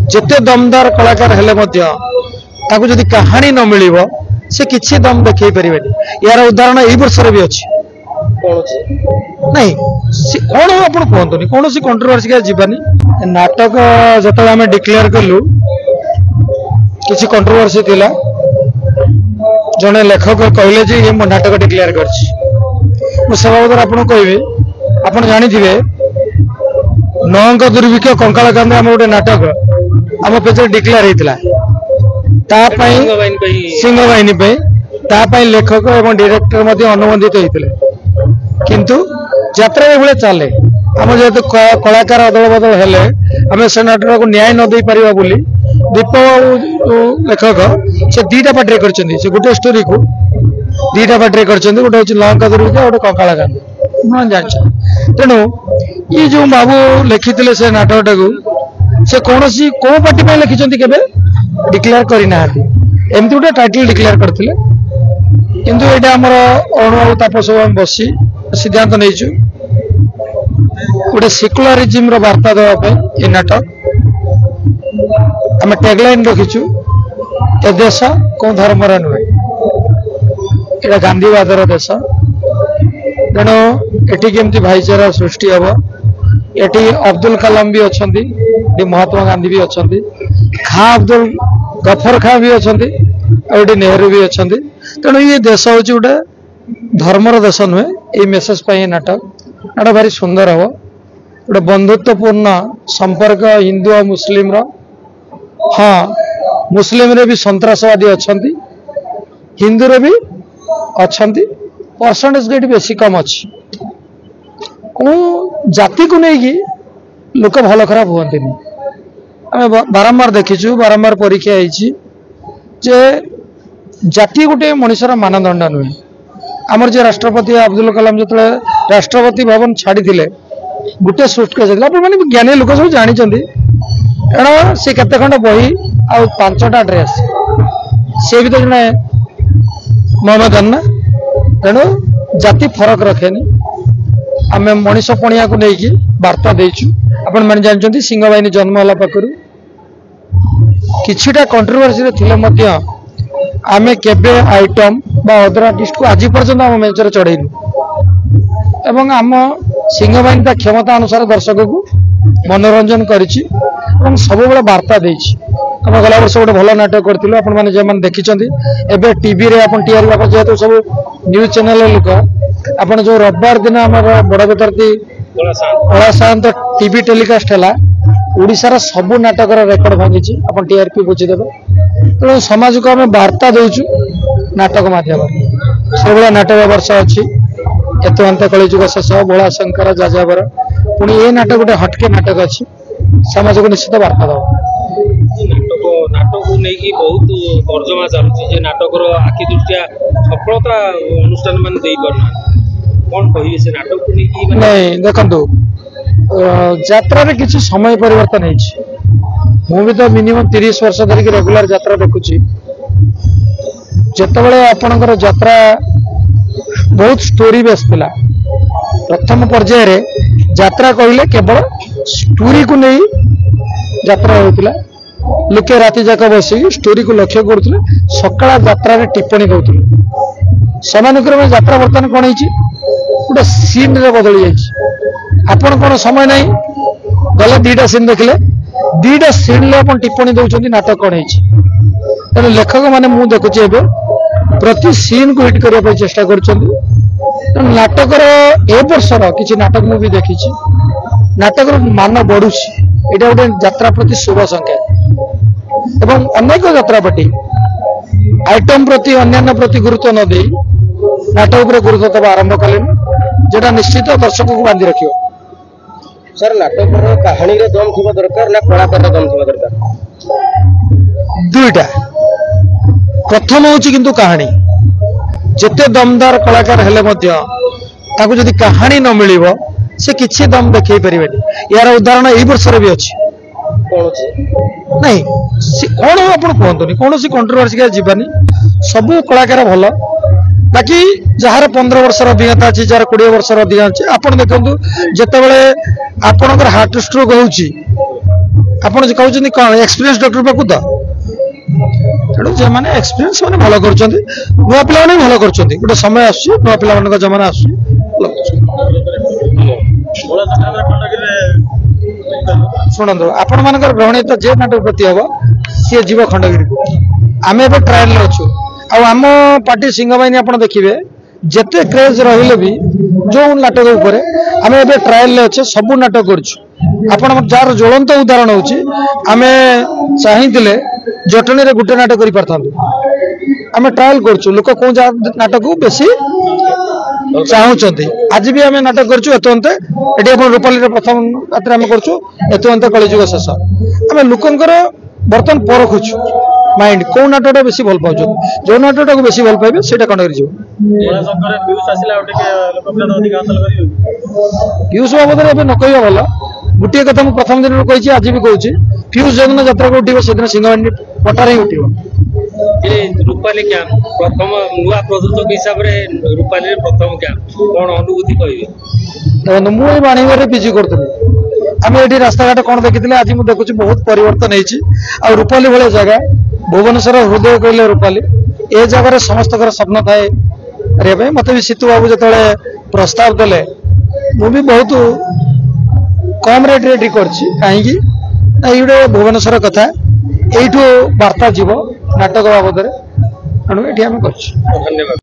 जिते दमदार कलाकार हेले ताकू जदि कहानी न मिल से किसी दम देखई पारे। यार उदाहरण यही वर्ष भी अच्छी नहीं कौन आप कहतुनि कौन सी कंट्रोवर्सी का जीवानी नाटक जो आम डिक्लेयर कलु किसी कंट्रोवर्सी थिला जड़े लेखक कहले जे ये नाटक डिक्लेयर कर बाबद आपको कहबी आप जानी नौंक दुर्भिक्ष कंकाल कांद आम गोटे नाटक आम पेज डिक्लेयर होता सिंह बाहिनी लेखक एवं डायरेक्टर अनुबंधित होते किंतु यात्रा ये चले आम जेहेतु कलाकार अदल बदल हेले आम से नाटक को न्याय न दे पारिबा बोली दीप लेखक से दीटा पार्टी कर गोटे स्टोरी को दीटा पार्टी कर गोटे हूँ लंका दुर्भिक्ष गोटे कंकाल कांद जान तेणु ये जो बाबू लिखी से नाटक टाकू से कौन सी कौ पार्टी लिखिं के डिक्लेयर करना एमती गोटे टाइटल डिक्लेयर करते किंतु यहाँ आमर अणु तापस बसी सिद्धांत नहीं गोटे सेकुलरिज्म वार्ता देवाई ये नाटक आम टैगलाइन रखीचु ए देश कौ धर्म नुहे यहाँ गांधीवादर देश तेणु एटी केमती भाईचारा सृष्टि हम एटी अब्दुल कलाम भी अच्छा महात्मा गांधी भी अच्छा खां अब्दुल गफर खां भी अच्छा और नेहरू भी अच्छा तेणु ये देश हूँ गोटे धर्मर देश नुहे ये मेसेज पाई नाटक भारी सुंदर हम गोटे बंधुत्वपूर्ण संपर्क हिंदू और मुस्लिम हाँ मुस्लिम रे भी सन्त्रासवादी अच्छा हिंदू रे भी अच्छा परसेंटेज रेट बेसी कम अच्छी को जाति को लेकिन लोक भल खराब हुए आम बारंबार देखीचु बारंबार परीक्षा होती जे जाति गोटे मनुष्यर मानदंड नुहे आमर जे राष्ट्रपति अब्दुल कलाम जो राष्ट्रपति भवन छाड़ी गोटे सुटकेस मैंने ज्ञानी लोक सब जानते कारण सी केते खंड बही आ 5टा ड्रेस सी भी तो जड़े मोहम्मद अन्ना तेणु जाति फरक रखेनी आम मनीष पणिया को लेकिन वार्ता देचु आपण मैंने जानते सिंह बाहिनी जन्म होला पाखरु किछिटा कंट्रोवर्सी थिले आमे केबे आइटम बा अदर आर्टिस्ट को आज पर्यंत आम मेंचर चढ़ेनु एवं आम सिंह बाहिनी ता क्षमता अनुसार दर्शक को मनोरंजन करिछि एवं सब बेला वार्ता देछि आम गला वर्ष गोटे भल नाटक करथिलु आपण माने जे मान देखिचंदी एबे टीवी रे आपण टीआरपी आपण जेहेतु सब न्यूज चैनल लोक आपण जो रविवार दिन हमर बड़ बेतरती कला शांत टीवी टेलीकास्ट है ओडिशार सबू नाटकर रेकर्ड भांगी आप टीआरपी बुझीदेवे तेणु समाज को आम वार्ता देचु नाटक मध्यम से नाटक वर्ष अच्छी एतवंत कलिजुग शेष बोला शंकर जाजावर पुणी ये नाटक गोटे हटके नाटक अच्छी समाज को निश्चित वार्ता दब नाटक को नहीं बहुत तर्जमा चलुची नाटक आखि दृष्टिया सफलता अनुष्ठान मान दे पारना कौन कहिए से नाटक को नहीं देखो यात्रा किसी समय परिवर्तन हो भी तो मिनिमम 30 वर्ष धरिक रेगुलर यात्रा देखुची जिते आपणकर यात्रा बहुत स्टोरी बेस थिला प्रथम पर्याय रे यात्रा कहले केवल स्टोरी को नहीं यात्रा होतिला लोके राति जाक बसी स्टोरी को लक्ष्य करथिले सकाळ यात्रा रे टिप्पणी दउथिले समानुक्रमे यात्रा वर्तमान कोन हिची गोटे सीन रे बदली जाइए आपण कौन समय ना गले 2टा सीन देखले 2टा सीन अपन टिप्पणी दौरान नाटक कौन है लेखक मैंने मुझे देखुची प्रति सीन को हिट करने चेष्टा कर नाटकर ए वर्षर किसी नाटक मु भी देखी नाटक मान बढ़ुची यहाँ गोटे यात्रा प्रति शुभ संकेत एवं अनेक यात्रा पार्टी आइटम प्रति अन्य प्रति गुरुत्व न दे नाटक पर गुरुत्व दबा आरंभ कले जेटा निश्चित दर्शक को बांधि रखियो सर नाटक कहानी रे दम थिबा दरकार ना कलाकार दम थिबा दरकार दुईटा प्रथम होची किंतु कहानी जिते दमदार कलाकार हेले ताकू जदि कहानी न मिलिबो से किछि दम देखै परिबेनी यार उदाहरण एही वर्ष रे भी अछि नहीं कौन आप कहतुनि कौन सी कंट्रोवर्सी का जीवानी सब कलाकार भल बाकी जार 15 वर्ष अभिज्ञता अच्छी जार 20 वर्ष अभिज्ञता अच्छी आप देखो जिते आपणकर हार्ट स्ट्रोक ଆପଣ କହୁଛନ୍ତି କଣ ଏକ୍ସପିରିଏନ୍ସ ଡକ୍ଟର ପାଖକୁ ତ ତେଣୁ ଯେମାନେ ଏକ୍ସପିରିଏନ୍ସ ମାନେ ଭଲ କରୁଛନ୍ତି ନୂଆ ପିଲାମାନେ ଭଲ କରୁଛନ୍ତି ଗୋଟେ ସମୟ ଆସୁଛି ନୂଆ ପିଲାମାନଙ୍କ ଜମାନା ଆସୁଛି ଭଲ କରୁଛନ୍ତି। ଶୁଣନ୍ତୁ ଆପଣ ମାନଙ୍କର ଗ୍ରହଣୀୟତା ଯେ ନାଟକ ପ୍ରତି ହବ ସିଏ ଯିବ ଖଣ୍ଡଗିରିକୁ। ଆମେ ଏବେ ଟ୍ରାଏଲରେ ଅଛୁ ଆଉ ଆମ ପାର୍ଟି ସିଂହବାହିନୀ ଆପଣ ଦେଖିବେ ଯେତେ କ୍ରେଜ ରହିଲେ ବି ଯୋଉ ନାଟକ ଉପରେ ଆମେ ଏବେ ଟ୍ରାଏଲରେ ଅଛେ ସବୁ ନାଟକ କରୁଛୁ। ଆପଣ ଯାହାର ଜ୍ୱଳନ୍ତ ଉଦାହରଣ ହଉଛି ଆମେ ଚାହିଁଥିଲେ ଜଟଣୀରେ ଗୋଟେ ନାଟକ କରିପାରିଥାନ୍ତୁ। ଆମେ ଟ୍ରାଏଲ କରୁଛୁ ଲୋକ କୋଉ ନାଟକକୁ ବେଶୀ ଚାହୁଁଛନ୍ତି। ଆଜି ବି ଆମେ ନାଟକ କରୁଛୁ ଏତନ୍ତେ ଏଠି ଆପଣ ରୂପାଲୀରେ ପ୍ରଥମ ରାତିରେ ଆମେ କରୁଛୁ ଏତନ୍ତେ କଳିଯୁଗ ଶେଷ। ଆମେ ଲୋକଙ୍କର ବର୍ତ୍ତମାନ ପରଖୁଛୁ ମାଇଣ୍ଡ କୋଉ ନାଟକଟା ବେଶୀ ଭଲ ପାଉଛନ୍ତି ଯୋଉ ନାଟକଟାକୁ ବେଶୀ ଭଲ ପାଇବେ ସେଇଟା ଖଣ୍ଡଗିରି ଯିବ। ଫ୍ୟୁଜ ବାବଦରେ ଏବେ ନ କହିବା ଭଲ। ଗୋଟିଏ କଥା ମୁଁ ପ୍ରଥମ ଦିନରୁ କହିଛି ଆଜି ବି କହୁଛି ଫ୍ୟୁଜ ଯୋଉଦିନ ଯାତ୍ରାକୁ ଉଠିବ ସେଦିନ ସିଂହବାହିନୀ ପଟାରେ ହିଁ ଉଠିବ। ରୂପାଲୀ କ୍ୟାମ୍ପ ପ୍ରଥମ ନୂଆ ପ୍ରଯୋଜକ ହିସାବରେ ରୂପାଲୀରେ ପ୍ରଥମ କ୍ୟାମ୍ପ କଣ ଅନୁଭୂତି କହିବେ? ଦେଖନ୍ତୁ ମୁଁ ଏଇ ବାଣୀବାରେ ପିଜି କରୁଥିଲି। ଆମେ ଏଠି ରାସ୍ତାଘାଟ କଣ ଦେଖିଥିଲେ ଆଜି ମୁଁ ଦେଖୁଛି ବହୁତ ପରିବର୍ତ୍ତନ ହେଇଛି। ଆଉ ରୂପାଲୀ ଭଳିଆ ଜାଗା ଭୁବନେଶ୍ୱର ହୃଦୟ କହିଲେ ରୂପାଲୀ ଏ ଜାଗାରେ ସମସ୍ତଙ୍କର ସ୍ୱପ୍ନ ଥାଏ କରିବା ପାଇଁ। ମତେ ବି ସିତୁ ବାବୁ ଯେତେବେଳେ ପ୍ରସ୍ତାବ ଦେଲେ ମୁଁ ବି ବହୁତ କମ ରେଟ୍ରେ ଏଠି କରିଛି। କାହିଁକି ନା ଏଇ ଗୋଟେ ଭୁବନେଶ୍ୱର କଥା ଏଇଠୁ ବାର୍ତ୍ତା ଯିବ ନାଟକ ବାବଦରେ ତେଣୁ ଏଠି ଆମେ କରିଛୁ। ଧନ୍ୟବାଦ।